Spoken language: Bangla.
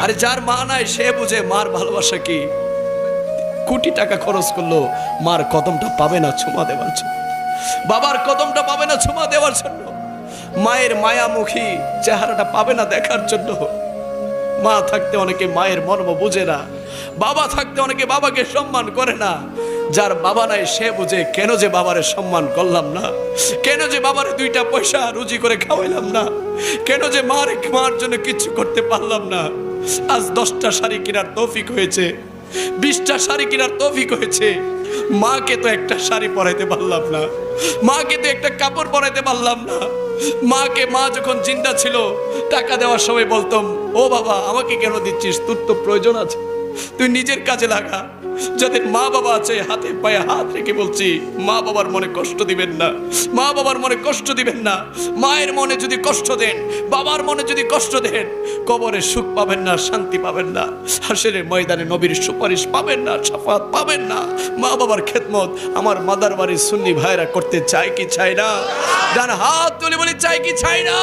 আরে যার মা নাই সে বুঝে মার ভালোবাসা কি। কোটি টাকা খরচ করলো মার কদমটা পাবে না ছোঁয়া দেওয়ার জন্য, বাবার কদমটা পাবে না ছোঁয়া দেওয়ার জন্য, মায়ের মায়ামুখী চেহারাটা পাবে না দেখার জন্য। মা থাকতে অনেকে মায়ের মর্ম বুঝে না, বাবা থাকতে অনেকে বাবাকে সম্মান করে না। যার বাবা নাই সে বুঝে কেন যে বাবারে সম্মান করলাম না, কেন যে বাবারে দুইটা পয়সা রুজি করে খাওয়াইলাম না, কেন যে মার জন্য কিছু করতে পারলাম না। আজ 10টা শাড়ি কেনার তৌফিক হয়েছে, 20টা শাড়ি কেনার তৌফিক হয়েছে, মাকে তো একটা শাড়ি পরাইতে পারলাম না, মাকে তো একটা কাপড় পরাইতে পারলাম না। মাকে মা যখন জিন্দা ছিল টাকা দেওয়ার সময় বলতাম, ও বাবা আমাকে কেন দিচ্ছিস, তোর তো প্রয়োজন আছে, তুই নিজের কাজে লাগা। যাদের মা বাবা আছে হাতে পায়ে হাত রেখে বলছি, মা বাবার মনে কষ্ট দিবেন না, মা বাবার মনে কষ্ট দিবেন না। মায়ের মনে যদি কষ্ট দেন, বাবার মনে যদি কষ্ট দেন, কবরে সুখ পাবেন না, শান্তি পাবেন না, হাসরের ময়দানে নবীর সুপারিশ পাবেন না, শাফাত পাবেন না। মা বাবার খেদমত আমার মাদার বাড়ির সুন্নি ভাইরা করতে চায় কি চায় না? ডান হাত তুলে বলি চাই কি চাই না?